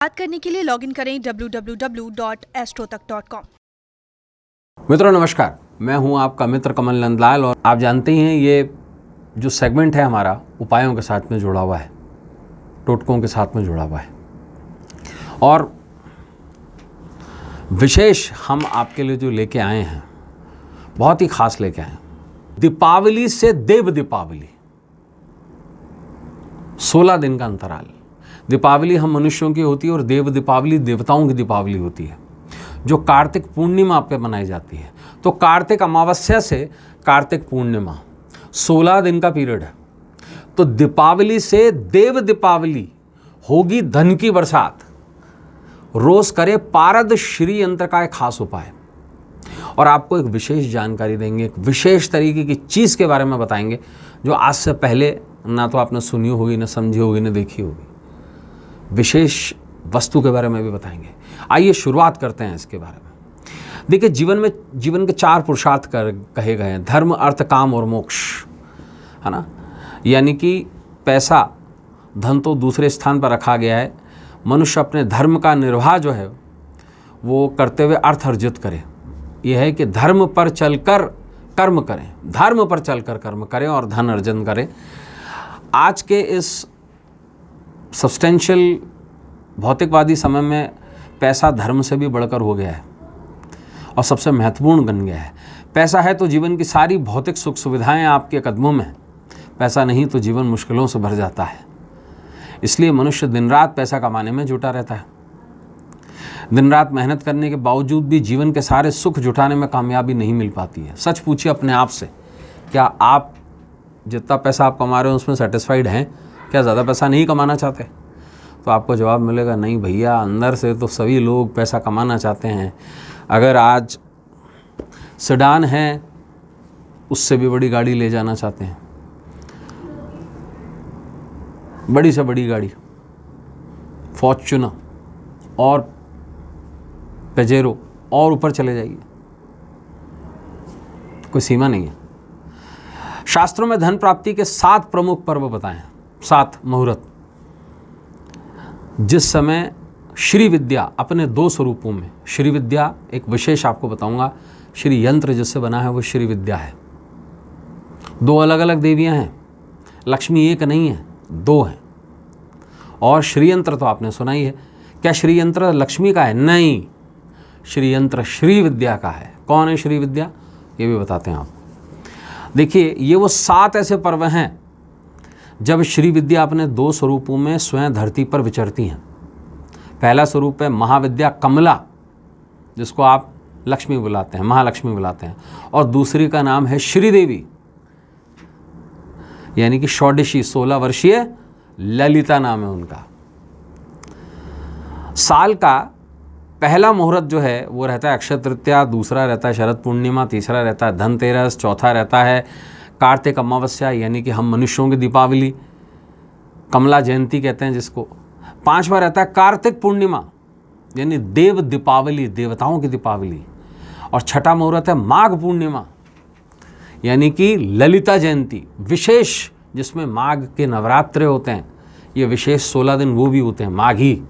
बात करने के लिए लॉगिन करें www.astrotak.com। मित्रों नमस्कार, मैं हूं आपका मित्र कमल नंदलाल और आप जानते हैं ये जो सेगमेंट है हमारा उपायों के साथ में जुड़ा हुआ है, टोटकों के साथ में जुड़ा हुआ है और विशेष हम आपके लिए जो लेके आए हैं बहुत ही खास लेके आए हैं। दीपावली से देव दीपावली, 16 दिन का अंतराल। दीपावली हम मनुष्यों की होती है और देव दीपावली देवताओं की दीपावली होती है, जो कार्तिक पूर्णिमा पे मनाई जाती है। तो कार्तिक अमावस्या से कार्तिक पूर्णिमा 16 दिन का पीरियड है। तो दीपावली से देव दीपावली होगी धन की बरसात। रोज करे पारद श्री यंत्र का एक खास उपाय और आपको एक विशेष जानकारी देंगे, एक विशेष तरीके की चीज़ के बारे में बताएंगे जो आज से पहले ना तो आपने सुनी होगी, ना समझी होगी, ना देखी होगी। विशेष वस्तु के बारे में भी बताएंगे। आइए शुरुआत करते हैं इसके बारे में। देखिए, जीवन के 4 पुरुषार्थ कहे गए हैं, धर्म, अर्थ, काम और मोक्ष, है ना। यानी कि पैसा, धन तो दूसरे स्थान पर रखा गया है। मनुष्य अपने धर्म का निर्वाह जो है वो करते हुए अर्थ अर्जित करे। यह है कि धर्म पर चलकर कर्म करें, धर्म पर चलकर कर्म करें और धन अर्जन करें। आज के इस सब्सटेंशियल भौतिकवादी समय में पैसा धर्म से भी बढ़कर हो गया है और सबसे महत्वपूर्ण बन गया है। पैसा है तो जीवन की सारी भौतिक सुख सुविधाएं आपके कदमों में, पैसा नहीं तो जीवन मुश्किलों से भर जाता है। इसलिए मनुष्य दिन रात पैसा कमाने में जुटा रहता है। दिन रात मेहनत करने के बावजूद भी जीवन के सारे सुख जुटाने में कामयाबी नहीं मिल पाती है। सच पूछिए अपने आप से, क्या आप जितना पैसा आप कमा रहे हो उसमें सेटिस्फाइड हैं? क्या ज़्यादा पैसा नहीं कमाना चाहते? तो आपको जवाब मिलेगा, नहीं भैया, अंदर से तो सभी लोग पैसा कमाना चाहते हैं। अगर आज सेडान है, उससे भी बड़ी गाड़ी ले जाना चाहते हैं, बड़ी से बड़ी गाड़ी, फॉर्च्यूनर और पेजेरो, और ऊपर चले जाइए, कोई सीमा नहीं है। शास्त्रों में धन प्राप्ति के 7 प्रमुख पर्व बताए हैं, 7 मुहूर्त, जिस समय श्री विद्या अपने 2 स्वरूपों में, श्री विद्या एक विशेष आपको बताऊंगा, श्री यंत्र जिससे बना है वो श्री विद्या है। 2 अलग अलग देवियां हैं, लक्ष्मी एक नहीं है, 2 हैं। और श्री यंत्र तो आपने सुना ही है। क्या श्री यंत्र लक्ष्मी का है? नहीं, श्री यंत्र श्री विद्या का है। कौन है श्री विद्या, ये भी बताते हैं आप। देखिए, ये वो 7 ऐसे पर्व हैं जब श्री विद्या अपने 2 स्वरूपों में स्वयं धरती पर विचरती हैं। पहला स्वरूप है महाविद्या कमला, जिसको आप लक्ष्मी बुलाते हैं, महालक्ष्मी बुलाते हैं, और दूसरी का नाम है श्रीदेवी, यानी कि षोडशी, 16 वर्षीय ललिता नाम है उनका। साल का पहला मुहूर्त जो है वो रहता है अक्षय तृतीया, दूसरा रहता है शरद पूर्णिमा, तीसरा रहता है धनतेरस, चौथा रहता है कार्तिक अमावस्या, यानी कि हम मनुष्यों की दीपावली, कमला जयंती कहते हैं जिसको। 5वां रहता है कार्तिक पूर्णिमा, यानी देव दीपावली, देवताओं की दीपावली। और 6ठा मुहूर्त है माघ पूर्णिमा, यानी कि ललिता जयंती विशेष, जिसमें माघ के नवरात्रे होते हैं। ये विशेष 16 दिन वो भी होते हैं, माघी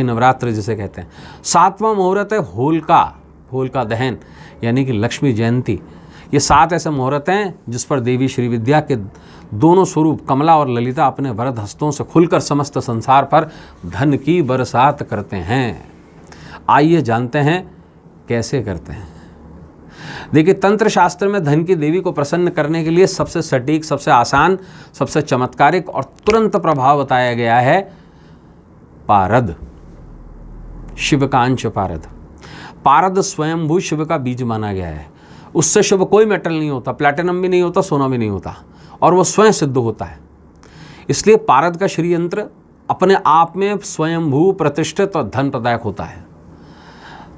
नवरात्र जिसे कहते हैं। 7वां मुहूर्त है होलिका दहन, यानी कि लक्ष्मी जयंती। ये 7 ऐसे मुहूर्त हैं जिस पर देवी श्री विद्या के 2 स्वरूप कमला और ललिता अपने वरद हस्तों से खुलकर समस्त संसार पर धन की बरसात करते हैं। आइए जानते हैं कैसे करते हैं। देखिए, तंत्र शास्त्र में धन की देवी को प्रसन्न करने के लिए सबसे सटीक, सबसे आसान, सबसे चमत्कारिक और तुरंत प्रभाव बताया गया है पारद, शिव का अंश पारद। पारद स्वयंभू शिव का बीज माना गया है। उससे शुभ कोई मेटल नहीं होता, प्लैटिनम भी नहीं होता, सोना भी नहीं होता, और वो स्वयं सिद्ध होता है। इसलिए पारद का श्री यंत्र अपने आप में स्वयंभू, प्रतिष्ठित और धन प्रदायक होता है।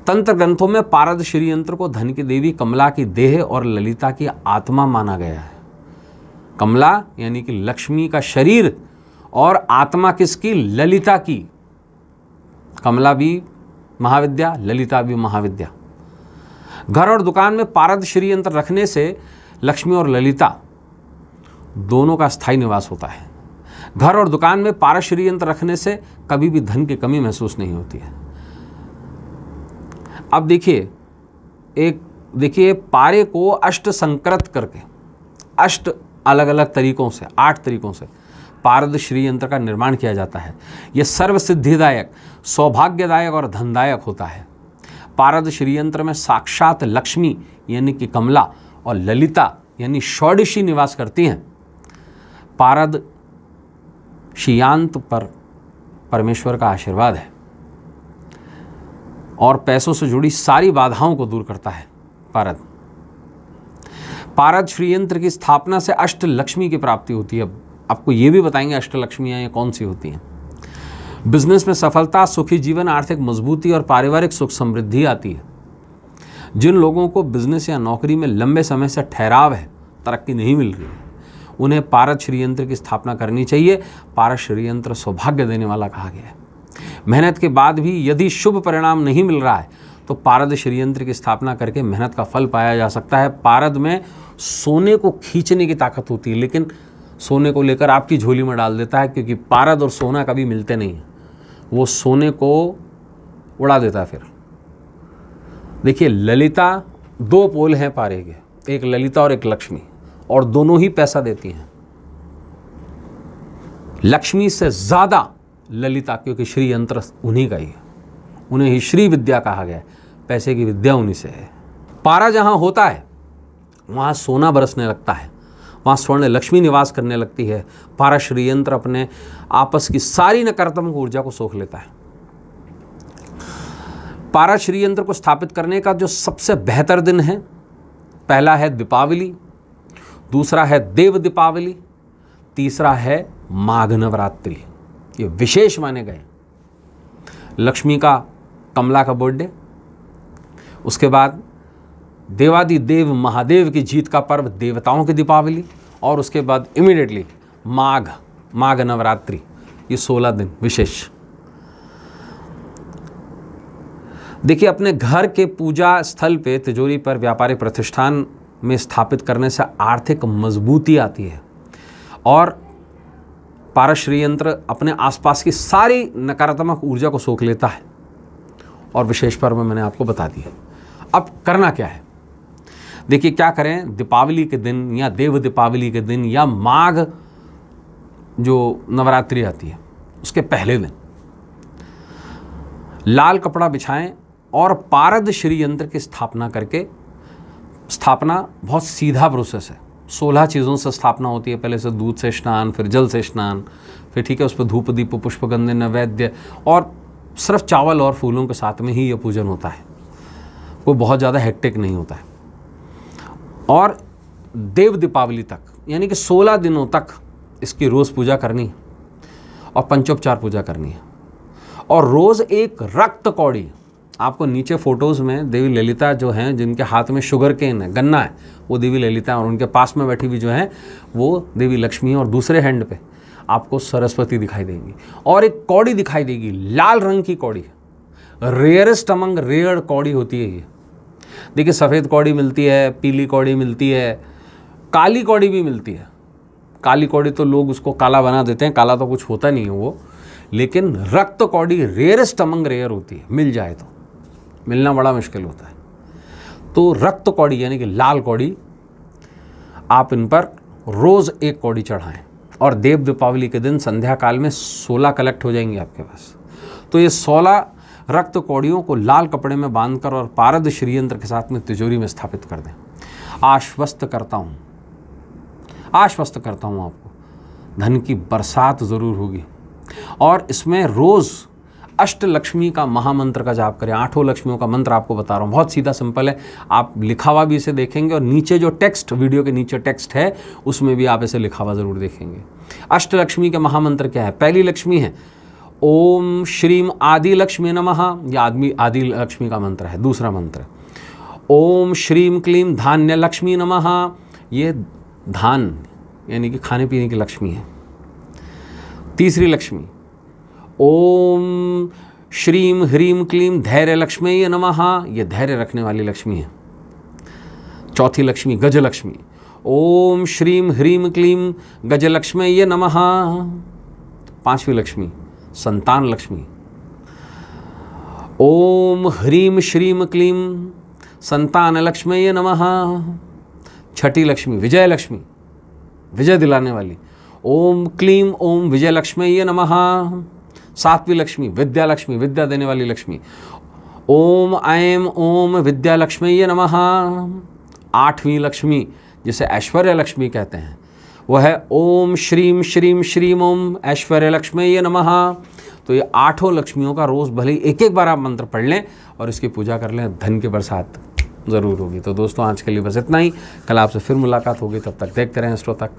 तंत्र ग्रंथों में पारद श्री यंत्र को धन की देवी कमला की देह और ललिता की आत्मा माना गया है। कमला यानी कि लक्ष्मी का शरीर और आत्मा किसकी? ललिता की। कमला भी महाविद्या, ललिता भी महाविद्या। घर और दुकान में पारद श्री यंत्र रखने से लक्ष्मी और ललिता दोनों का स्थायी निवास होता है। घर और दुकान में पारस श्री यंत्र रखने से कभी भी धन की कमी महसूस नहीं होती है। अब देखिए पारे को अष्ट संकृत करके, अष्ट अलग अलग तरीकों से, 8 तरीकों से पारद श्री यंत्र का निर्माण किया जाता है। यह सर्व सिद्धिदायक, सौभाग्यदायक और धनदायक होता है। पारद श्री यंत्र में साक्षात लक्ष्मी यानी कि कमला और ललिता यानी षोडशी निवास करती हैं। पारद श्रीयंत्र पर परमेश्वर का आशीर्वाद है और पैसों से जुड़ी सारी बाधाओं को दूर करता है। पारद श्री यंत्र की स्थापना से अष्ट लक्ष्मी की प्राप्ति होती है। आपको ये भी बताएंगे अष्ट लक्ष्मियाँ ये कौन सी होती हैं। बिजनेस में सफलता, सुखी जीवन, आर्थिक मजबूती और पारिवारिक सुख समृद्धि आती है। जिन लोगों को बिजनेस या नौकरी में लंबे समय से ठहराव है, तरक्की नहीं मिल रही है, उन्हें पारद श्री यंत्र की स्थापना करनी चाहिए। पारद श्री यंत्र सौभाग्य देने वाला कहा गया है। मेहनत के बाद भी यदि शुभ परिणाम नहीं मिल रहा है तो पारद श्री यंत्र की स्थापना करके मेहनत का फल पाया जा सकता है। पारद में सोने को खींचने की ताकत होती है, लेकिन सोने को लेकर आपकी झोली में डाल देता है, क्योंकि पारद और सोना कभी मिलते नहीं हैं। वो सोने को उड़ा देता है। फिर देखिए ललिता, 2 पोल हैं पारे के, एक ललिता और एक लक्ष्मी, और दोनों ही पैसा देती हैं। लक्ष्मी से ज़्यादा ललिता, क्योंकि श्री यंत्र उन्हीं का ही है, उन्हें ही श्री विद्या कहा गया है। पैसे की विद्या उन्हीं से है। पारा जहाँ होता है वहाँ सोना बरसने लगता है, वहाँ स्वर्ण लक्ष्मी निवास करने लगती है। पारा श्री यंत्र अपने आपस की सारी नकारात्मक ऊर्जा को सोख लेता है। पारा श्री यंत्र को स्थापित करने का जो सबसे बेहतर दिन है, पहला है दीपावली, दूसरा है देव दीपावली, तीसरा है माघ नवरात्रि। ये विशेष माने गए। लक्ष्मी का, कमला का बर्थडे, उसके बाद देवादिदेव महादेव की जीत का पर्व देवताओं की दीपावली, और उसके बाद इमीडिएटली माघ नवरात्रि। ये 16 दिन विशेष। देखिए अपने घर के पूजा स्थल पे, तिजोरी पर, व्यापारिक प्रतिष्ठान में स्थापित करने से आर्थिक मजबूती आती है और पारद श्री यंत्र अपने आसपास की सारी नकारात्मक ऊर्जा को सोख लेता है। और विशेष पर्व मैंने आपको बता दिया। अब करना क्या है, देखिए क्या करें। दीपावली के दिन या देव दीपावली के दिन या माघ जो नवरात्रि आती है उसके पहले दिन लाल कपड़ा बिछाएं और पारद श्री यंत्र की स्थापना करके, स्थापना बहुत सीधा प्रोसेस है। 16 चीज़ों से स्थापना होती है। पहले से दूध से स्नान, फिर जल से स्नान, फिर ठीक है उस पर धूप दीप पुष्पगंधे नैवेद्य, और सिर्फ चावल और फूलों के साथ में ही यह पूजन होता है। कोई बहुत ज़्यादा हेक्टिक नहीं होता है। और देव दीपावली तक यानी कि 16 दिनों तक इसकी रोज़ पूजा करनी है और पंचोपचार पूजा करनी है। और रोज़ एक रक्त कौड़ी, आपको नीचे फोटोज़ में देवी ललिता जो हैं, जिनके हाथ में शुगर केन है, गन्ना है, वो देवी ललिता है, और उनके पास में बैठी हुई जो है वो देवी लक्ष्मी है, और दूसरे हैंड पे आपको सरस्वती दिखाई देगी और एक कौड़ी दिखाई देगी, लाल रंग की कौड़ी। रेयरेस्ट अमंग रेयर कौड़ी होती है ये। देखिए सफ़ेद कौड़ी मिलती है, पीली कौड़ी मिलती है, काली कौड़ी भी मिलती है। काली कौड़ी तो लोग उसको काला बना देते हैं, काला तो कुछ होता नहीं है वो, लेकिन रक्त कौड़ी रेयरेस्ट अमंग रेयर होती है। मिल जाए तो, मिलना बड़ा मुश्किल होता है। तो रक्त कौड़ी यानी कि लाल कौड़ी, आप इन पर रोज़ एक कौड़ी चढ़ाएं और देव दीपावली के दिन संध्या काल में 16 कलेक्ट हो जाएंगे आपके पास। तो ये 16 रक्त कौड़ियों को लाल कपड़े में बांधकर और पारद श्री यंत्र के साथ में तिजोरी में स्थापित कर दें। आश्वस्त करता हूँ आपको, धन की बरसात ज़रूर होगी। और इसमें रोज़ अष्ट लक्ष्मी का महामंत्र का जाप करें। 8 लक्ष्मियों का मंत्र आपको बता रहा हूँ, बहुत सीधा सिंपल है। आप लिखा हुआ भी इसे देखेंगे और नीचे जो टेक्स्ट, वीडियो के नीचे टेक्स्ट है उसमें भी आप इसे लिखा हुआ ज़रूर देखेंगे। अष्ट लक्ष्मी के महामंत्र क्या है? पहली लक्ष्मी है ओम श्रीम आदि लक्ष्मी नमः, यह आदि लक्ष्मी का मंत्र है। दूसरा मंत्र ओम श्रीम क्लीम धान्य लक्ष्मी नमः, ये धान यानी कि खाने पीने की लक्ष्मी है। तीसरी लक्ष्मी ओम श्रीम ह्रीम क्लीम धैर्य लक्ष्मी नमः, ये धैर्य रखने वाली लक्ष्मी है। चौथी लक्ष्मी गजलक्ष्मी, ओम श्रीम ह्रीम क्लीम गजलक्ष्मी नमः, 5वीं लक्ष्मी संतान लक्ष्मी। ओम ह्रीम श्रीम क्लीम संतान लक्ष्मये नमः। 6ठी लक्ष्मी विजय लक्ष्मी, विजय दिलाने वाली। ओम क्लीम ओम विजय लक्ष्मये नमः। 7वीं लक्ष्मी विद्या लक्ष्मी, विद्या देने वाली लक्ष्मी। ओम ऐं ओम विद्या लक्ष्मये नमः। 8वीं लक्ष्मी जिसे ऐश्वर्य लक्ष्मी कहते हैं वह है ओम श्रीम श्रीम श्रीम ओम ऐश्वर्य लक्ष्मये नमः। तो ये 8 लक्ष्मियों का रोज़ भले ही एक बार आप मंत्र पढ़ लें और इसकी पूजा कर लें, धन की बरसात ज़रूर होगी। तो दोस्तों आज के लिए बस इतना ही, कल आपसे फिर मुलाकात होगी, तब तक देखते रहें एस्ट्रो तक।